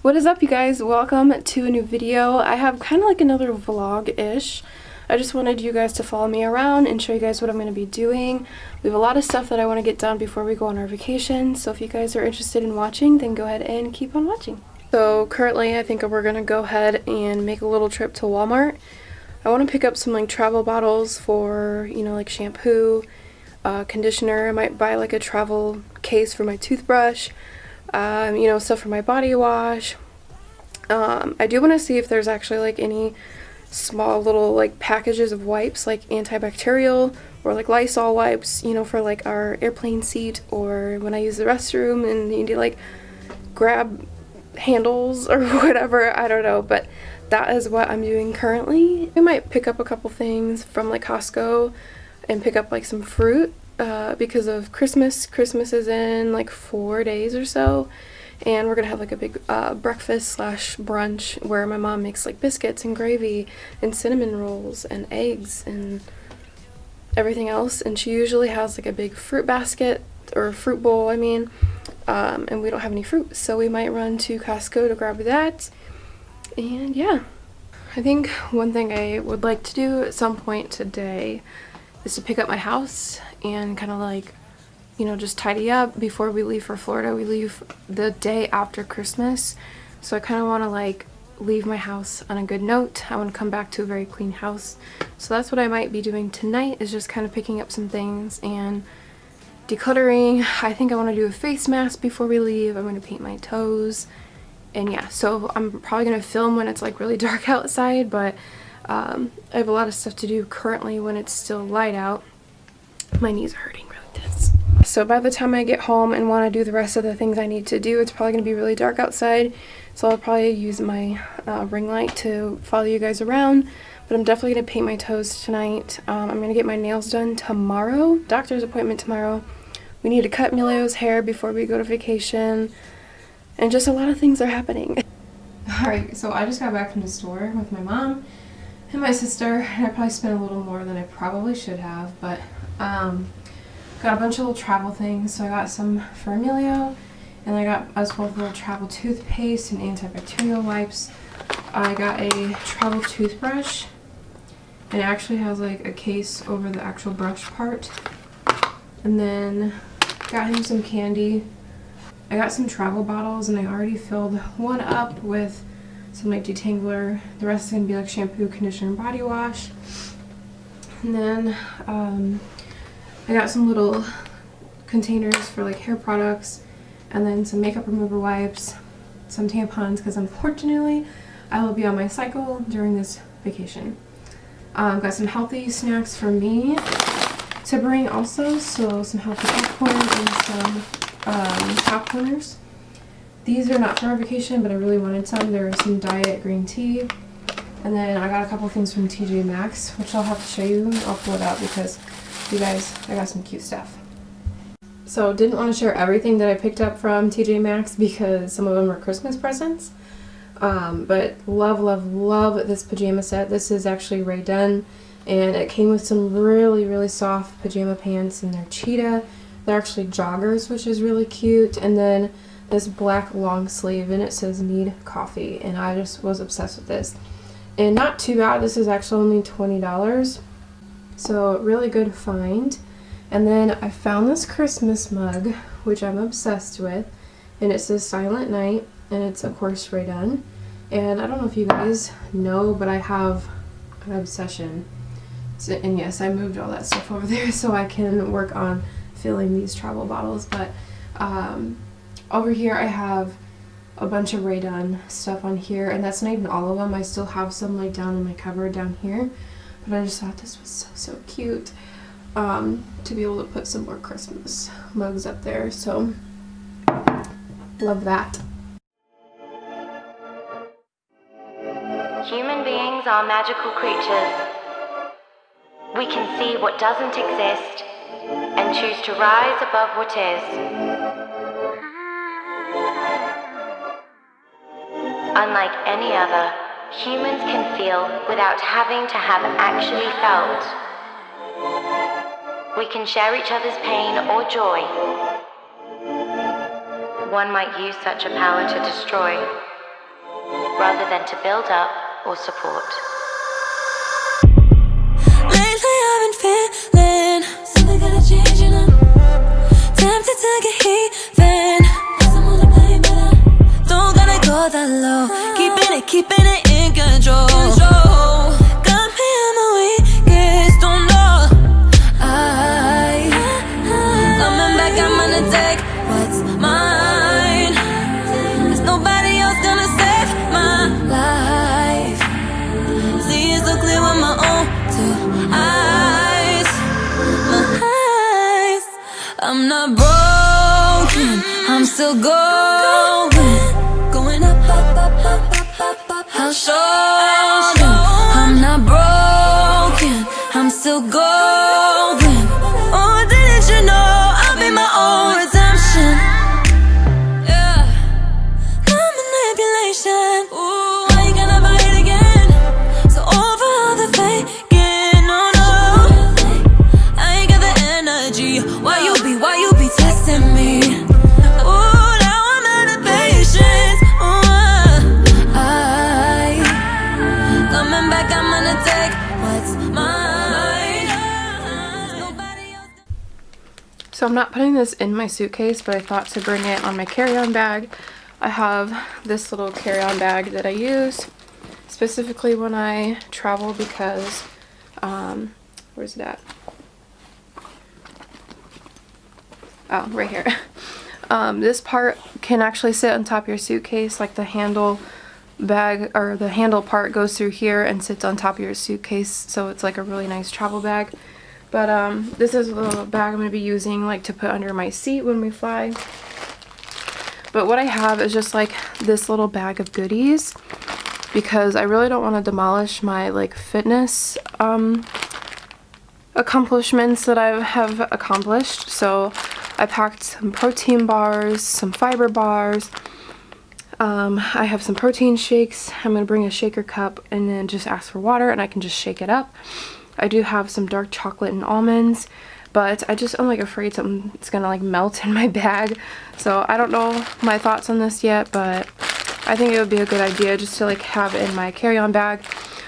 What is up, you guys? Welcome to a new video. I have kind of like another vlog-ish. I just wanted you guys to follow me around and show you guys what I'm going to be doing. We have a lot of stuff that I want to get done before we go on our vacation, so if you guys are interested in watching, then go ahead and keep on watching. So currently I think we're going to go ahead and make a little trip to Walmart. I want to pick up some like travel bottles for, like shampoo, conditioner. I might buy like a travel case for my toothbrush, stuff for my body wash. I do want to see if there's actually like any small little like packages of wipes, like antibacterial or like Lysol wipes, for like our airplane seat or when I use the restroom and you need to like grab handles or whatever. I don't know, but that is what I'm doing currently. I might pick up a couple things from like Costco and pick up like some fruit because of Christmas. Christmas is in like 4 days or so, and we're gonna have like a big breakfast slash brunch where my mom makes like biscuits and gravy and cinnamon rolls and eggs and everything else, and she usually has like a big fruit basket or fruit bowl, and we don't have any fruit, so we might run to Costco to grab that. And yeah, I think one thing I would like to do at some point today is to pick up my house and kind of like, just tidy up before we leave for Florida. We leave the day after Christmas, so I kind of want to like leave my house on a good note. I want to come back to a very clean house, so that's what I might be doing tonight, is just kind of picking up some things and decluttering. I think I want to do a face mask before we leave. I'm going to paint my toes, and yeah, so I'm probably going to film when it's like really dark outside, but I have a lot of stuff to do currently when it's still light out. My knees are hurting really tense. So by the time I get home and want to do the rest of the things I need to do, it's probably going to be really dark outside, so I'll probably use my ring light to follow you guys around. But I'm definitely going to paint my toes tonight. I'm going to get my nails done tomorrow. Doctor's appointment tomorrow. We need to cut Emilio's hair before we go to vacation. And just a lot of things are happening. Alright, so I just got back from the store with my mom and my sister. And I probably spent a little more than I probably should have, but got a bunch of little travel things. So I got some for Emilio, and I got us both a little travel toothpaste and antibacterial wipes. I got a travel toothbrush, and it actually has like a case over the actual brush part. And then got him some candy. I got some travel bottles, and I already filled one up with some like detangler. The rest is gonna be like shampoo, conditioner, and body wash. And then I got some little containers for like hair products, and then some makeup remover wipes, some tampons, because unfortunately I will be on my cycle during this vacation. Got some healthy snacks for me to bring also, so some healthy popcorn and some popcorners. These are not for our vacation, but I really wanted some. There are some diet green tea, and then I got a couple things from TJ Maxx, which I'll have to show you. I'll pull it out because you guys, I got some cute stuff. So didn't want to share everything that I picked up from TJ Maxx because some of them are Christmas presents. But love this pajama set. This is actually Ray Dunn, and it came with some really soft pajama pants, and they're cheetah. They're actually joggers, which is really cute. And then this black long sleeve, and it says need coffee, and I just was obsessed with this. And not too bad. This is actually only $20. So really good find. And then I found this Christmas mug, which I'm obsessed with, and it says Silent Night, and it's of course Ray Dunn. And I don't know if you guys know, but I have an obsession. So, and yes, I moved all that stuff over there so I can work on filling these travel bottles. But over here I have a bunch of Ray Dunn stuff on here, and that's not even all of them. I still have some like down in my cupboard down here. But I just thought this was so cute to be able to put some more Christmas mugs up there. So, love that. Human beings are magical creatures. We can see what doesn't exist and choose to rise above what is. Unlike any other, humans can feel without having to have actually felt. We can share each other's pain or joy. One might use such a power to destroy. rather than to build up or support. Lately I've been feeling something gotta change, you know. Tempted to get heathen. Someone to blame, but I don't gotta go that low. Keeping it in control. Got me on my weakest, don't know. Coming back, I'm gonna take what's mine. 'Cause nobody else gonna save my life. See it so clear with my own two eyes. My eyes. I'm not broken, I'm still going up, up, up, up, up, up. I'll show you I'm not broken, I'm still going. Oh, didn't you know I'll be my own redemption? Yeah, no manipulation. Ooh, why you gonna buy it again? So over all the faking, no, no. I ain't got the energy. Why you be testing me? Ooh, now I'm out of patience. Ooh, coming back, I'm gonna take what's mine. Nobody else. So I'm not putting this in my suitcase, but I thought to bring it on my carry-on bag. I have this little carry-on bag that I use specifically when I travel because, where's it at? Oh, right here. This part can actually sit on top of your suitcase, like the handle bag, or the handle part goes through here and sits on top of your suitcase, so it's like a really nice travel bag. But this is a little bag I'm going to be using like to put under my seat when we fly. But what I have is just like this little bag of goodies because I really don't want to demolish my like fitness accomplishments that I have accomplished. So I packed some protein bars, some fiber bars. I have some protein shakes. I'm going to bring a shaker cup and then just ask for water and I can just shake it up. I do have some dark chocolate and almonds, but I'm like afraid something's gonna like melt in my bag. So I don't know my thoughts on this yet, but I think it would be a good idea just to like have it in my carry-on bag.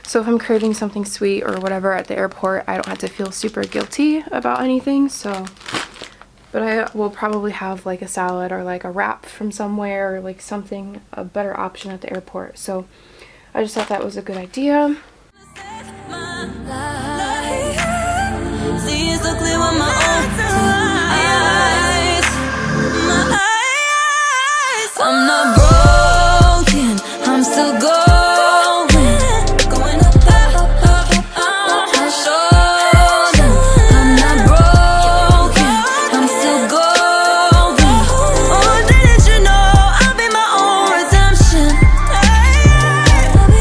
So if I'm craving something sweet or whatever at the airport, I don't have to feel super guilty about anything. So, but I will probably have like a salad or like a wrap from somewhere or like something, a better option at the airport. So I just thought that was a good idea. See it so clear with my own two eyes. My eyes. I'm not broken, I'm still going. Going up, up, up, up, up. I'll show them I'm not broken, I'm still going. Oh, didn't you know I'll be my own redemption? I'll be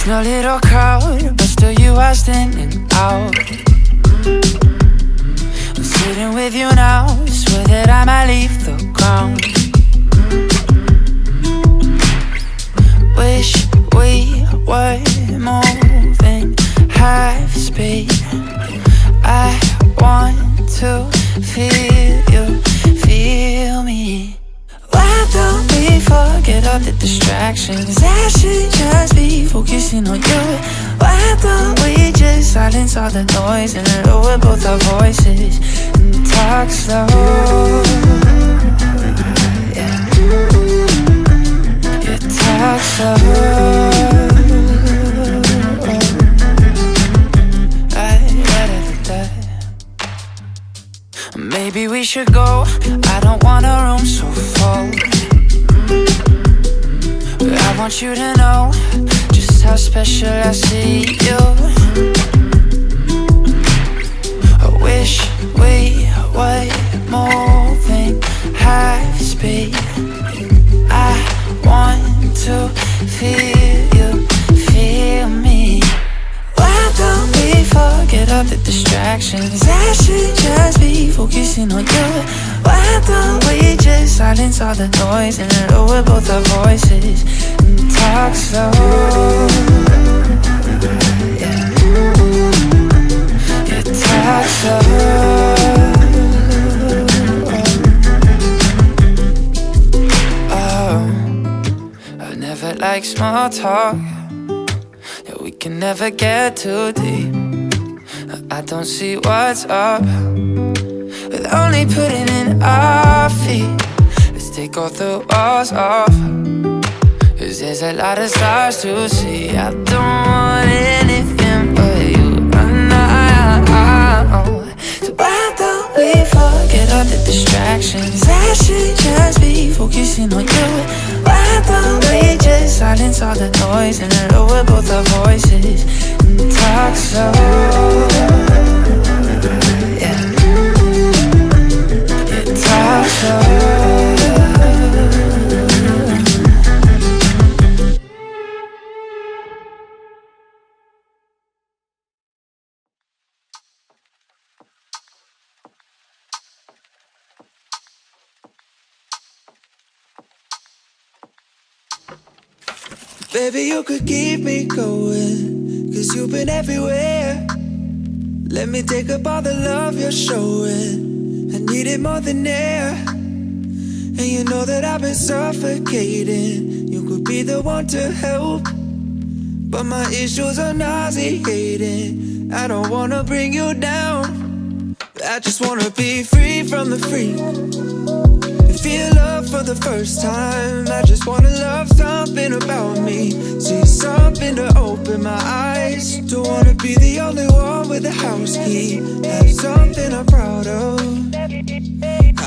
No little crowd, but still you are standing out. I'm sitting with you now, swear that I might leave the ground. Wish we were moving half speed. I want to feel you, feel me. Why don't we forget all the distractions? I should just be focusing on you. Why don't we just silence all the noise and lower both our voices? and talk slow. Yeah, you talk slow. Maybe we should go. I don't want a room so full. I want you to know just how special I see you. I wish we were moving high speed. I want to feel you, feel me. Why don't we forget all the distractions? I should just be focusing on you. Why don't we just silence all the noise and lower both our voices and talk slow? Yeah, yeah, talk slow. Oh, I never like small talk. Yeah, we can never get too deep. I don't see what's up with only putting in our feet. Let's take all the walls off, 'cause there's a lot of stars to see. I don't want anything but you. So why don't we forget all the distractions? I should just be focusing on you. Why don't we just silence all the noise and lower both our voices and talk slow? Yeah, yeah, talk slow. Baby, you could keep me going, 'cause you've been everywhere. Let me take up all the love you're showing. I need it more than air. And you know that I've been suffocating. You could be the one to help, but my issues are nauseating. I don't wanna bring you down. I just wanna be free from the freak. Feel love for the first time. I just wanna love something about me. See something to open my eyes. Don't wanna be the only one with a house key. Have something I'm proud of.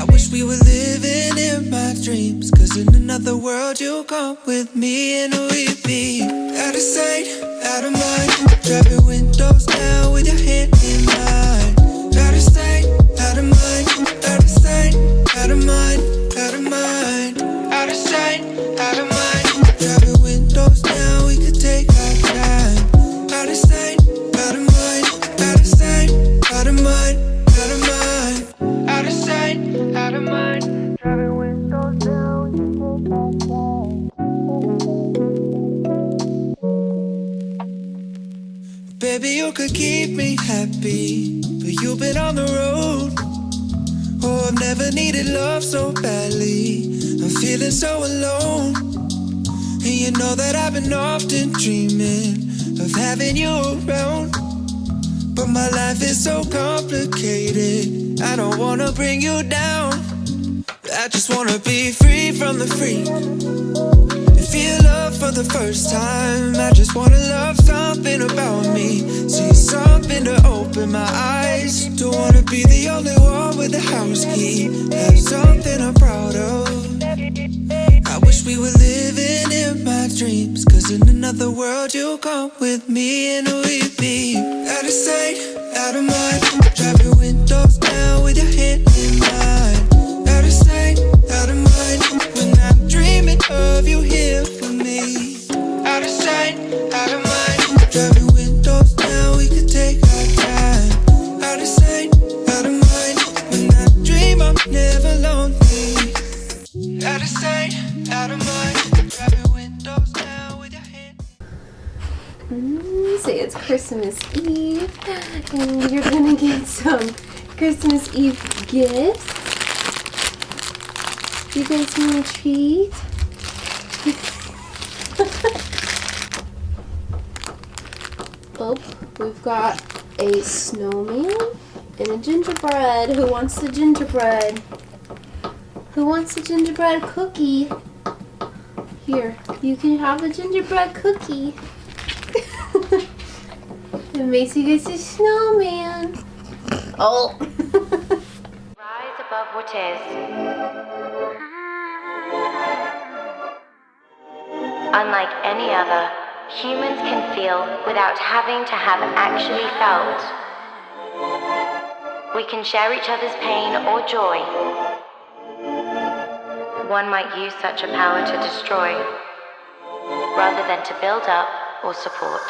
I wish we were living in my dreams, 'cause in another world you come with me and we'd be out of sight, out of mind. Driving windows down with your hand in mine. Out of sight, out of mind. Out of sight, out of mind. Out of mind, out of sight, out of mind. Driving windows down, we could take our time. Out of sight, out of mind. Out of sight, out of mind. Out of mind, out of sight, out of mind. Driving windows down, we could take our time. Baby, you could keep me happy, but you've been on the road. Oh, I've never needed love so badly. I'm feeling so alone. And you know that I've been often dreaming of having you around. But my life is so complicated. I don't wanna bring you down. I just wanna be free from the freak. Feel love for the first time. I just wanna love something about me. See something to open my eyes. Don't wanna be the only one with a house key. Have something I'm proud of. I wish we were living in my dreams, 'cause in another world you come with me and we'd be out of sight, out of mind. Driving windows down with your hand in mine. Out of sight, out of mind. When I'm dreaming of you here for me. Out of sight, out of mind. Driving windows down, we could take our time. Out of sight, out of mind. When I dream I'm never lonely. Out of sight, out of mind. Driving windows down with your hand. Say it's Christmas Eve, and you're gonna get some Christmas Eve gifts. You guys want a treat? Oh, we've got a snowman And a gingerbread. Who wants the gingerbread? Who wants the gingerbread cookie? Here, you can have the gingerbread cookie. And Macy gets a snowman. Oh. Rise above what is. Unlike any other, humans can feel without having to have actually felt. We can share each other's pain or joy. One might use such a power to destroy, rather than to build up or support.